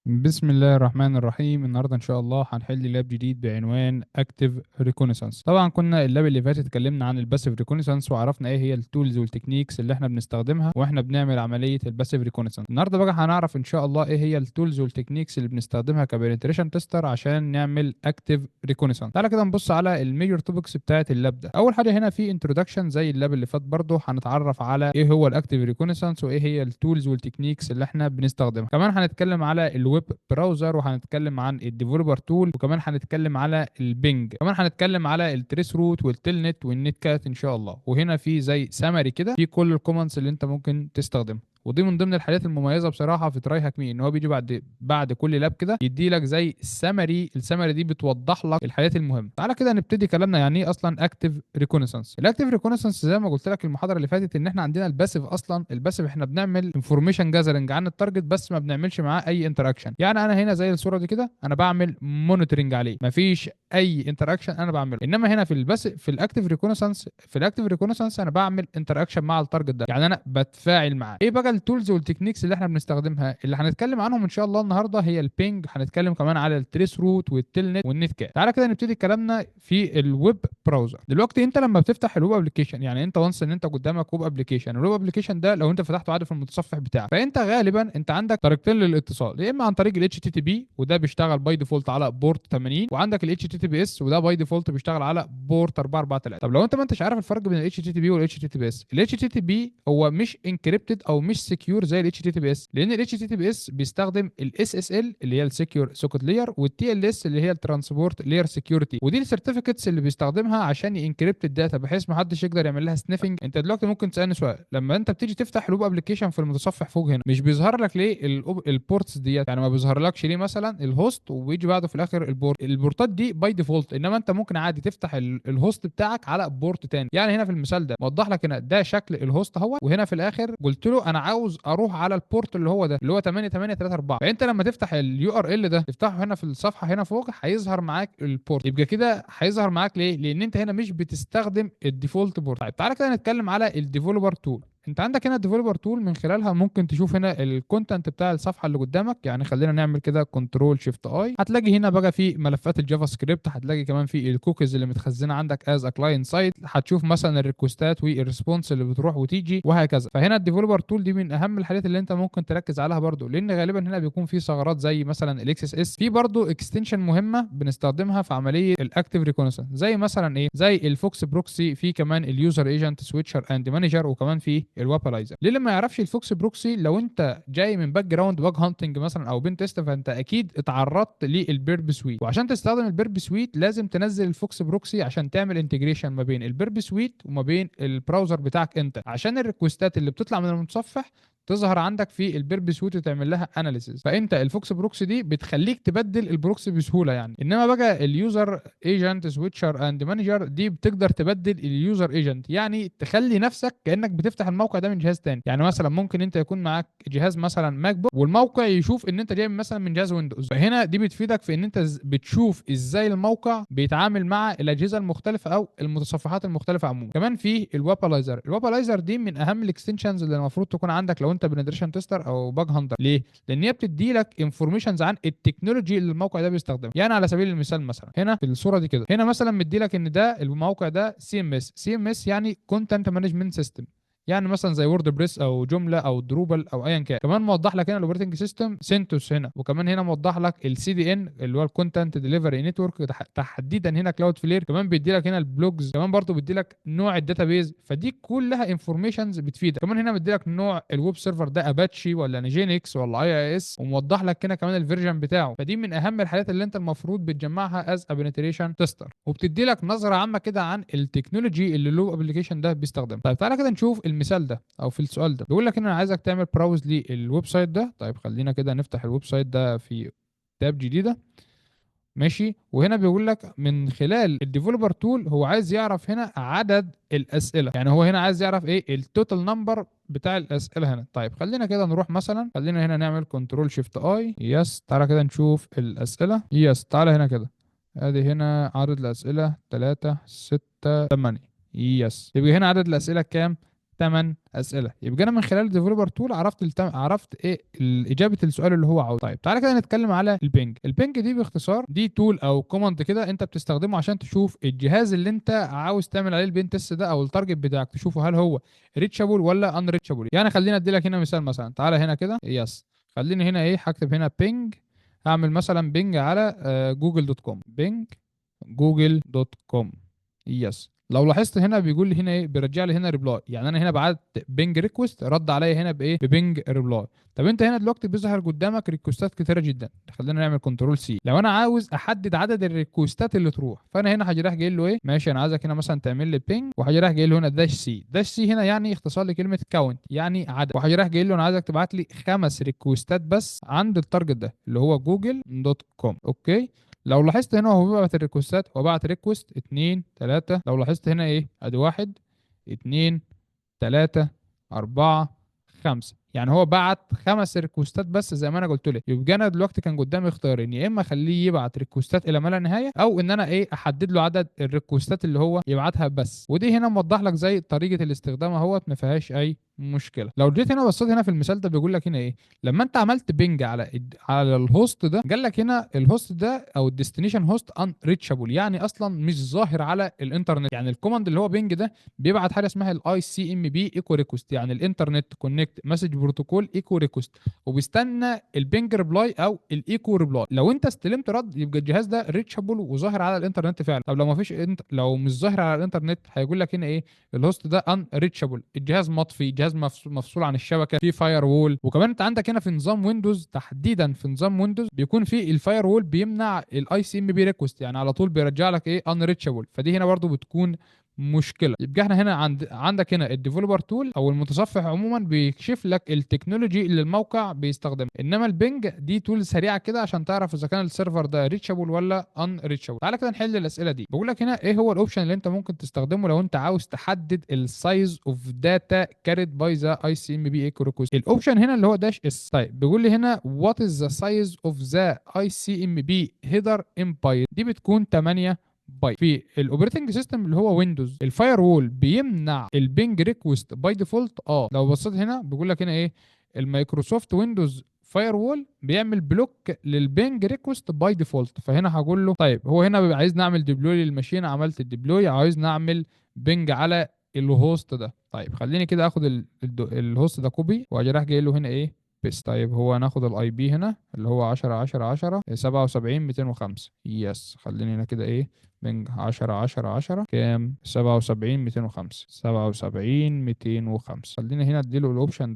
بسم الله الرحمن الرحيم. النهارده ان شاء الله هنحل لاب جديد بعنوان اكتيف ريكونيسانس. طبعا كنا اللاب اللي فات اتكلمنا عن الباسيف ريكونيسانس وعرفنا ايه هي التولز والتكنيكس اللي احنا بنستخدمها واحنا بنعمل عمليه الباسيف ريكونيسانس. النهارده بقى هنعرف ان شاء الله ايه هي التولز والتكنيكس اللي بنستخدمها كبنتريشن تيستر عشان نعمل اكتيف ريكونيسانس. تعالى كده نبص على الميجور توبكس بتاعه اللاب ده. اول حاجه هنا في انتروداكشن زي اللاب اللي فات، برضه هنتعرف على ايه هو الاكتيف ريكونيسانس وايه هي التولز والتكنيكس اللي احنا بنستخدمها. كمان هنتكلم على الويب براوزر وهنتكلم عن الديفلوبر تول، وكمان هنتكلم على البنج، كمان هنتكلم على التريس روت والتلنت والنت كات ان شاء الله. وهنا في زي سمري كده في كل الكومنتس اللي انت ممكن تستخدمها. ودي من ضمن الحاجات المميزه بصراحه في تراي هاك مي، ان هو بيجي بعد كل لاب كده يدي لك زي سمري. السمري دي بتوضح لك الحاجات المهمه. تعالى كده نبتدي كلامنا يعني ايه اصلا اكتيف ريكونيسانس. الاكتيف ريكونيسانس زي ما قلت لك المحاضره اللي فاتت ان احنا عندنا الباسيف. اصلا الباسيف احنا بنعمل انفورميشن جاذرنج عن التارجت بس ما بنعملش معاه اي انتراكشن. يعني انا هنا زي الصوره دي كده انا بعمل مونيتورنج عليه، مفيش اي انتراكشن انا بعمله. انما هنا في الاكتيف ريكونيسانس انا بعمل انتراكشن مع التارجت ده، يعني انا بتفاعل معاه. ايه بقى التولز والتكنيكس اللي احنا بنستخدمها اللي هنتكلم عنهم ان شاء الله النهارده؟ هي البينج، هنتكلم كمان على التريس روت والتلنت والنت كات. تعالى كده نبتدي كلامنا في الويب براوزر. دلوقتي انت لما بتفتح الويب ابلكيشن، يعني انت وانس ان انت قدامك ويب ابلكيشن، الويب ابلكيشن ده لو انت فتحته عادي في المتصفح بتاعك، فانت غالبا انت عندك طريقتين للاتصال. يا اما عن طريق الاتش تي تي بي وده بيشتغل باي ديفولت على بورت 80، وعندك الاتش تي تي بي اس وده باي ديفولت بيشتغل على بورت 443. طب لو انت ما انتش عارف الفرق بين الاتش تي تي بي والاتش تي تي بي اس، الاتش تي تي بي هو مش انكريبتد او مش سكيور زي الاتش تي تي بي اس، لان الاتش تي تي بي اس بيستخدم الاس اس ال اللي هي السكيور سوكت لاير، والتي ال اس اللي هي الترانسبورت لاير سكيورتي، ودي السيرتيفيكتس اللي بيستخدمها عشان ينكريبت الداتا بحيث ما حدش يقدر يعمل لها سنيفنج. انت دلوقتي ممكن تسالني سؤال، لما انت بتيجي تفتح لوب ابلكيشن في المتصفح فوق هنا مش بيظهر لك ليه البورتس ديت؟ يعني ما بيظهرلكش ليه مثلا الهوست وبيجي بعده في الاخر البورتات دي باي ديفولت، انما انت ممكن عادي تفتح الهوست بتاعك على بورت تاني. يعني هنا في المثال ده موضح لك هنا ده شكل الهوست اهو، وهنا في الاخر قلت له انا عاوز اروح على البورت اللي هو ده اللي هو 8834. فانت لما تفتح اليو ار ال ده تفتحه هنا في الصفحه هنا فوق هيظهر معاك البورت. يبقى كده هيظهر معاك ليه؟ لان انت هنا مش بتستخدم الديفولت بورت. طيب تعالى كده نتكلم على الديفلوبر تول. انت عندك هنا الديفلوبر تول، من خلالها ممكن تشوف هنا الكونتنت بتاع الصفحه اللي قدامك. يعني خلينا نعمل كده كنترول شيفت اي، هتلاقي هنا بقى في ملفات الجافا سكريبت، هتلاقي كمان في الكوكيز اللي متخزنه عندك از ا كلاينت سايت، هتشوف مثلا الريكوستات والريسبونس اللي بتروح وتيجي وهكذا. فهنا الديفلوبر تول دي من اهم الحاجات اللي انت ممكن تركز عليها برضو، لان غالبا هنا بيكون في ثغرات زي مثلا الاكس اس اس. في برضو اكستنشن مهمه بنستخدمها في عمليه الاكتيف ريكونسنس زي مثلا ايه، زي الفوكس بروكسي، في كمان اليوزر ايجنت سويتشر اند مانجر، وكمان في الوابلايزر. ليه لما يعرفش الفوكس بروكسي؟ لو انت جاي من باك جراوند باج هانتنج مثلا او بين تيست، فانت اكيد اتعرضت للبيرب سويت، وعشان تستخدم البيرب سويت لازم تنزل الفوكس بروكسي عشان تعمل انتجريشن ما بين البيرب سويت وما بين البراوزر بتاعك انت، عشان الريكوستات اللي بتطلع من المتصفح تظهر عندك في البيرب سويت وتعمل لها اناليسيز. فانت الفوكس بروكسي دي بتخليك تبدل البروكسي بسهوله يعني. انما بقى اليوزر ايجنت سويتشر اند مانجر دي بتقدر تبدل اليوزر ايجنت، يعني تخلي نفسك كانك بتفتح الموقع ده من جهاز تاني. يعني مثلا ممكن انت يكون معاك جهاز مثلا ماك بوك والموقع يشوف ان انت جاي مثلا من جهاز ويندوز، فهنا دي بتفيدك في ان انت بتشوف ازاي الموقع بيتعامل مع الاجهزه المختلفه او المتصفحات المختلفه عموما. كمان في الوابلايزر دي من اهم الاكستنشنز اللي المفروض تكون عندك لو انت بنتريشن تيستر او باج هانتر. ليه؟ لان هي بتدي لك انفورميشنز عن التكنولوجي اللي الموقع ده بيستخدمها. يعني على سبيل المثال مثلا هنا في الصوره دي كده، هنا مثلا مدي لك ان ده الموقع ده سي ام اس يعني كونتنت مانجمنت سيستم، يعني مثلا زي وورد بريس او جمله او دروبل او ايا كان. كمان موضح لك هنا الاوبريتنج سيستم سينتوس هنا، وكمان هنا موضح لك السي دي ان اللي هو الكونتنت ديليفري نتورك، تحديدا هنا كلاود فلير. كمان بيدي لك هنا البلوجز، كمان برضو بيدي لك نوع الداتابيز. فدي كلها انفورميشنز بتفيدك. كمان هنا مدي لك نوع الويب سيرفر ده اباتشي ولا نيجينكس ولا اي اس، وموضح لك هنا كمان الفيرجن بتاعه. فدي من اهم الحاجات اللي انت المفروض بتجمعها از ا بنتريشن تيستر، وبتدي لك نظره عامه كده عن التكنولوجي اللي اللو ابلكيشن ده بيستخدمها. طيب تعالى كده نشوف المثال ده او في السؤال ده. بيقول لك ان انا عايزك تعمل براوز للويب سايت ده. طيب خلينا كده نفتح الويب سايت ده في تاب جديده. ماشي، وهنا بيقول لك من خلال الديفلوبر تول هو عايز يعرف هنا عدد الاسئله. يعني هو هنا عايز يعرف ايه التوتال نمبر بتاع الاسئله هنا. طيب خلينا كده نروح مثلا، خلينا هنا نعمل كنترول شيفت اي. يس تعالى كده نشوف الاسئله. يس تعالى هنا كده، ادي هنا عدد الاسئله 3 6 8. يس يبقى هنا عدد الاسئله كام؟ 8 اسئله. يبقى انا من خلال الديفلوبر تول عرفت ايه اجابه السؤال اللي هو عاوزه. طيب تعالى كده نتكلم على البنج. البنج دي باختصار دي تول او كوماند كده انت بتستخدمه عشان تشوف الجهاز اللي انت عاوز تعمل عليه البين تيست ده او التارجت بتاعك، تشوفه هل هو ريتشابل ولا ان ريتشابل. يعني خلينا ادي لك هنا مثال. مثلا تعالى هنا كده يس، خليني هنا ايه هكتب هنا بينج، هعمل مثلا بينج على جوجل دوت كوم، بينج جوجل دوت كوم. يس، لو لاحظت هنا بيقول لي هنا ايه، بيرجع لي هنا ريبلاي. يعني انا هنا بعت بينج ريكوست، رد عليا هنا بايه، ببينج ريبلاي. طب انت هنا دلوقتي بيظهر قدامك ريكوستات كتيره جدا. خلينا نعمل كنترول سي. لو انا عاوز احدد عدد الريكوستات اللي تروح، فانا هنا هاجي رايح جاي له ايه، ماشي انا عايزك هنا مثلا تعمل لي بينج، وهاجي رايح جاي له هنا داش سي. داش سي هنا يعني اختصار لكلمه كاونت، يعني عدد. وهاجي رايح جاي له انا عايزك تبعت لي 5 ريكوستات بس عند التارجت ده اللي هو جوجل دوت كوم. اوكي، لو لاحظت هنا هو بيبعت الريكوستات، هو بعت ريكوست 2 3. لو لاحظت هنا ايه، ادي 1 2 3 4 5. يعني هو بعت 5 ريكوستات بس زي ما انا قلت لك. يبقى انا دلوقتي كان قدامي اختيارين، يا اما اخليه يبعت ريكوستات الى ما لا نهايه، او ان انا ايه احدد له عدد الريكوستات اللي هو يبعتها بس. ودي هنا موضح لك زي طريقه الاستخدام اهوت، ما فيهاش اي مشكله. لو جيت هنا بصيت هنا في المثال ده بيقول لك هنا ايه، لما انت عملت بينج على على الهوست ده، قال لك هنا الهوست ده او الديستنيشن هوست ان ريتشابل، يعني اصلا مش ظاهر على الانترنت. يعني الكوماند اللي هو بينج ده بيبعت حاجه اسمها الاي سي ام بي ايكو ريكوست، يعني الانترنت كونكت مسج بروتوكول ايكو ريكوست، وبيستنى البينج ريبلاي او الايكو ريبلاي. لو انت استلمت رد يبقى الجهاز ده ريتشابل وظاهر على الانترنت فعلا. طب لو ما فيش لو مش ظاهر على الانترنت هيقول لك هنا ايه، الهوست ده ان ريتشابل، الجهاز مطفي، جهاز مفصول عن الشبكه، في فاير وول. وكمان انت عندك هنا في نظام ويندوز، تحديدا في نظام ويندوز بيكون في الفاير وول بيمنع الاي سي ام بي ريكوست، يعني على طول بيرجع لك ايه ان ريتشابل. فدي هنا برضو بتكون مشكله. يبقى احنا هنا عندك هنا الديفلوبر تول او المتصفح عموما بيكشف لك التكنولوجي اللي الموقع بيستخدمها، انما البنج دي تول سريعه كده عشان تعرف اذا كان السيرفر ده ريتشابل ولا ان ريتشابل. تعالى كده نحل الاسئله دي. بقول لك هنا ايه هو الاوبشن اللي انت ممكن تستخدمه لو انت عاوز تحدد السايز اوف داتا كاريد باي ذا اي سي ام بي ايكو ريكوست. الاوبشن هنا اللي هو داش اس. طيب بيقول لي هنا وات از ذا سايز اوف ذا اي سي ام بي هيدر امباير، دي بتكون 8 باي. في الاوبريتنج سيستم اللي هو ويندوز الفاير وول بيمنع البينج ريكوست باي ديفولت. لو بصيت هنا بيقول لك هنا ايه، المايكروسوفت ويندوز فاير وول بيعمل بلوك للبينج ريكوست باي ديفولت. فهنا هقول له طيب هو هنا بيبقى عايز نعمل ديبلوي للماشين، عملت الديبلوي، عايز نعمل بينج على الهوست ده. طيب خليني كده اخد الهوست ده كوبي، واجي راح جاي له هنا ايه بس. طيب هو هناخد الاي بي هنا اللي هو 10 10 10 77 205. يس، خليني هنا كده ايه بنج 10 10 10 كام 77 205 77 205. خلينا هنا اديله الاوبشن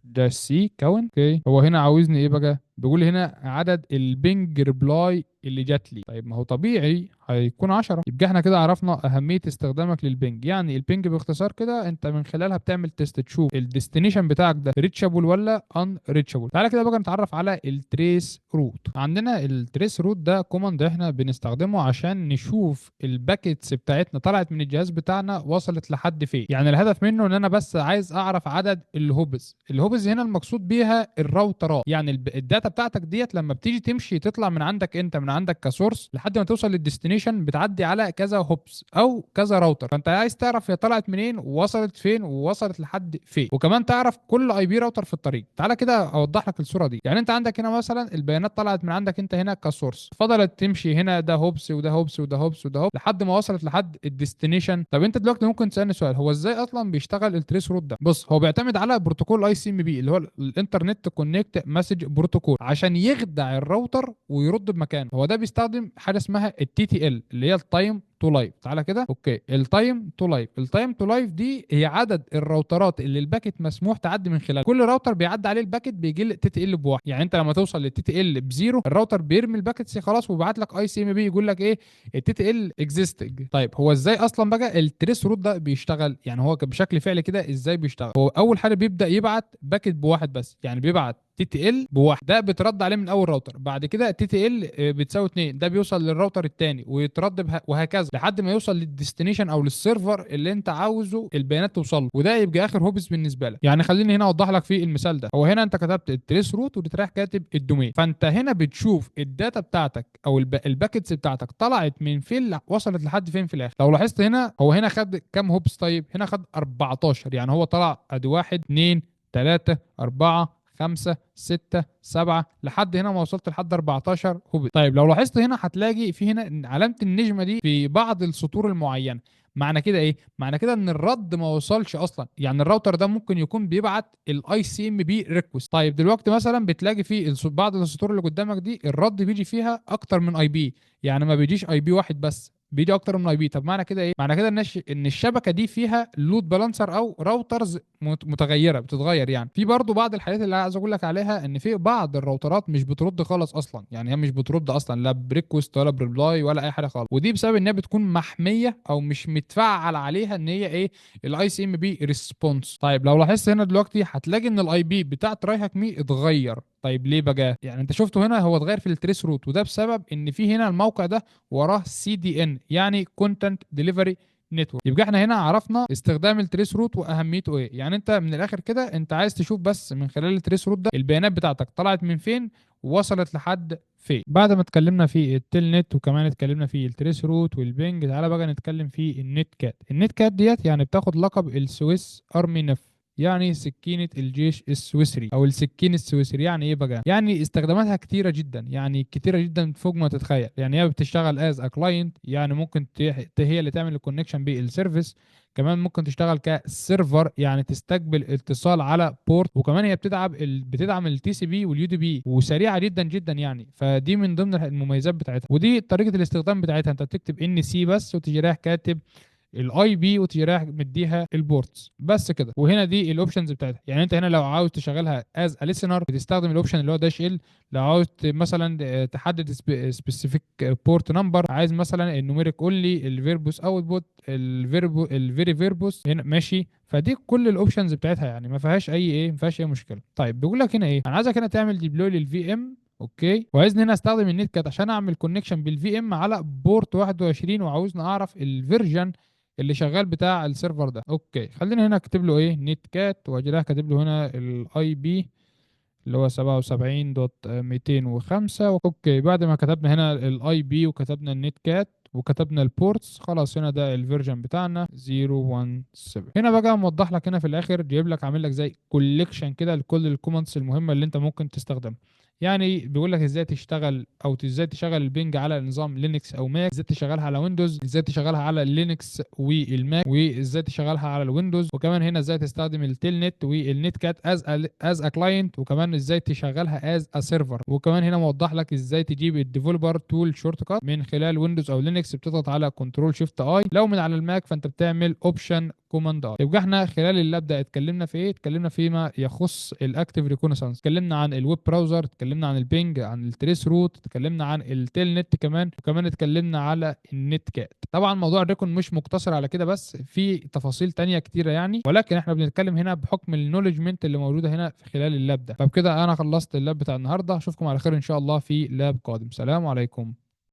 ده سي كاونت. اوكي، هو هنا عاوزني ايه بقى، بيقول لي هنا عدد البنج ريبلاي اللي جات لي. طيب ما هو طبيعي هيكون 10. يبقى احنا كده عرفنا اهميه استخدامك للبنج. يعني البنج باختصار كده انت من خلالها بتعمل تيست تشوف الديستنيشن بتاعك ده ريتشابل ولا ان ريتشابل. تعالى كده بقى نتعرف على التريس روت. عندنا التريس روت ده كوماند احنا بنستخدمه عشان نشوف الباكيتس بتاعتنا طلعت من الجهاز بتاعنا وصلت لحد فين. يعني الهدف منه ان انا بس عايز اعرف عدد الهوبز هنا المقصود بيها الراوترات. يعني الداتا بتاعتك ديت لما بتيجي تمشي تطلع من عندك انت، من عندك كسورس لحد ما توصل للديستنيشن بتعدي على كذا هوبس او كذا راوتر. فانت عايز تعرف هي طلعت منين ووصلت فين ووصلت لحد فين، وكمان تعرف كل اي بي راوتر في الطريق. تعالى كده اوضح لك الصوره دي. يعني انت عندك هنا مثلا البيانات طلعت من عندك انت هنا كسورس، فضلت تمشي هنا ده هوبس وده هوبس وده هوبس وده هوبس لحد ما وصلت لحد الديستنيشن. طب انت دلوقتي ممكن تسالني سؤال، هو ازاي اصلا بيشتغل التريس روت ده؟ بص، هو بيعتمد على بروتوكول اي سي ام بي اللي هو الانترنت كونكت مسج بروتوكول عشان يخدع الراوتر ويرد بمكانه. هو ده بيستخدم حاجه اسمها التي تي ال اللي هي التايم تو لايف. تعالى كده اوكي، التايم تو لايف. التايم تو لايف دي هي عدد الراوترات اللي الباكت مسموح تعدي من خلالها. كل راوتر بيعدي عليه الباكت بيجي له تي تي ال بواحد. يعني انت لما توصل للتي تي ال بزيرو الراوتر بيرمي الباكتس خلاص وبيبعت لك اي سي ام بي يقول لك ايه التي تي ال اكزيستنج. طيب هو ازاي اصلا بقى التريس روت ده بيشتغل؟ يعني هو بشكل فعلي كده ازاي بيشتغل؟ هو اول حاجه بيبدا يبعت باكت بواحد بس، يعني بيبعت تي تي ال بواحد، ده بترد عليه من اول راوتر. بعد كده تي تي ال بتساوي 2، ده بيوصل للراوتر الثاني ويترد وهكذا لحد ما يوصل للديستنيشن او للسيرفر اللي انت عاوزه البيانات توصل له، وده يبقى اخر هوبس بالنسبه لك. يعني خليني هنا اوضح لك في المثال ده. هو هنا انت كتبت التريس روت وبتروح كاتب الدومين، فانت هنا بتشوف الداتا بتاعتك او الباكيتس بتاعتك طلعت من فين وصلت لحد فين في الاخر. لو لاحظت هنا هو هنا خد كام هوبس؟ طيب هنا خد 14، يعني هو طلع ادي 1 2 3 4 5 6 7 لحد هنا ما وصلت لحد 14 هوبت. طيب لو لاحظت هنا هتلاقي في هنا علامة النجمة دي في بعض السطور المعينة. معنى كده ايه؟ معنى كده ان الرد ما وصلش اصلا، يعني الراوتر ده ممكن يكون بيبعت الاي سي ام بي ريكوست. طيب دلوقتي مثلا بتلاقي في بعض السطور اللي قدامك دي الرد بيجي فيها اكتر من اي بي، يعني ما بيجيش اي بي واحد بس، بيجي اكتر من اي بي. طب معنى كده ايه؟ معنى كده ان الشبكه دي فيها لود بالانسر او راوترز متغيره بتتغير. يعني في برضو بعض الحاجات اللي عايز اقول لك عليها، ان في بعض الراوترات مش بترد خالص اصلا، يعني هي مش بترد اصلا لا بريكوست ولا بريبلاي ولا اي حاجه خالص، ودي بسبب ان هي بتكون محميه او مش متفعل عليها ان هي ايه، الاي سي ام بي ريسبونس. طيب لو لاحظت هنا دلوقتي هتلاقي ان الاي بي بتاعت رايحك مي اتغير. طيب ليه بقى؟ يعني انت شفته هنا هو اتغير في التريس روت، وده بسبب ان في هنا الموقع ده وراه سي دي ان، يعني كونتنت ديليفري نتورك. يبقى احنا هنا عرفنا استخدام التريس روت واهميته ايه. يعني انت من الاخر كده انت عايز تشوف بس من خلال التريس روت ده البيانات بتاعتك طلعت من فين ووصلت لحد فين. بعد ما اتكلمنا في التيل نت وكمان اتكلمنا في التريس روت والبنج، تعالى بقى نتكلم في النت كات. النت كات ديت يعني بتاخد لقب السويس ارمي نف، يعني سكينة الجيش السويسري او السكين السويسري. يعني ايه بقى؟ يعني استخداماتها كتيرة جدا، يعني كتيرة جدا فوق ما تتخيل. يعني هي بتشتغل از ا كلاينت، يعني ممكن هي اللي تعمل الكونكشن بالسيرفيس. كمان ممكن تشتغل كسيرفر، يعني تستقبل اتصال على بورت. وكمان هي بتدعم التي سي بي واليو دي بي، وسريعه جدا جدا يعني. فدي من ضمن المميزات بتاعتها، ودي طريقه الاستخدام بتاعتها. انت بتكتب ان سي بس وتيجي رايح كاتب الاي بي وتيجي رايح مديها البورتس بس كده. وهنا دي الاوبشنز بتاعتها. يعني انت هنا لو عاوز تشغلها از ا listener بتستخدم الاوبشن اللي هو داش ال. لو عاوز مثلا تحدد سبيسيفيك بورت نمبر، عايز مثلا النوميريك اونلي، الفيربوس اوتبوت، الفيري فيربوس هنا ماشي. فدي كل الاوبشنز بتاعتها، يعني ما فيهاش ما فيهاش اي مشكله. طيب بيقول لك هنا ايه، انا عايزك هنا تعمل ديبلوي للفي ام. اوكي، وعايزني هنا استخدم النت كات عشان اعمل كونكشن بالفي ام على بورت 21، وعاوزني اعرف الفيرجن اللي شغال بتاع السيرفر ده. اوكي خلينا هنا اكتب له ايه نت كات، واجي رايح كاتب له هنا الاي بي اللي هو 77.205. اوكي بعد ما كتبنا هنا الاي بي وكتبنا النت كات وكتبنا البورتس، خلاص هنا ده الفيرجن بتاعنا 017. هنا بقى موضح لك هنا في الاخر، جايب لك عامل لك زي كوليكشن كده لكل الكومنتس المهمه اللي انت ممكن تستخدمها. يعني بيقول لك ازاي تشتغل او ازاي تشغل البنج على نظام لينكس او ماك، ازاي تشغلها على ويندوز، ازاي تشغلها على لينكس والماك، وازاي تشغلها على الويندوز. وكمان هنا ازاي تستخدم التيل نت والنت كات از ا كلاينت، وكمان ازاي تشغلها از ا سيرفر. وكمان هنا موضح لك ازاي تجيب الديفلوبر تول شورت كات من خلال ويندوز او لينكس، بتضغط على كنترول شيفت اي. لو من على الماك فانت بتعمل اوبشن كوماند ار. يبقى احنا خلال اللاب ده اتكلمنا في ايه؟ اتكلمنا فيما يخص الاكتيف ريكونسانس، اتكلمنا عن الويب براوزر، اتكلمنا عن البينج، عن التريس روت، اتكلمنا عن التيل نت كمان، وكمان اتكلمنا على النت كات. طبعا موضوع الريكون مش مقتصر على كده بس، في تفاصيل تانية كتيرة يعني، ولكن احنا بنتكلم هنا بحكم النولجمنت اللي موجودة هنا في خلال اللاب ده. فبكده انا خلصت اللاب بتاع النهارده، اشوفكم على خير ان شاء الله في لاب قادم. سلام عليكم.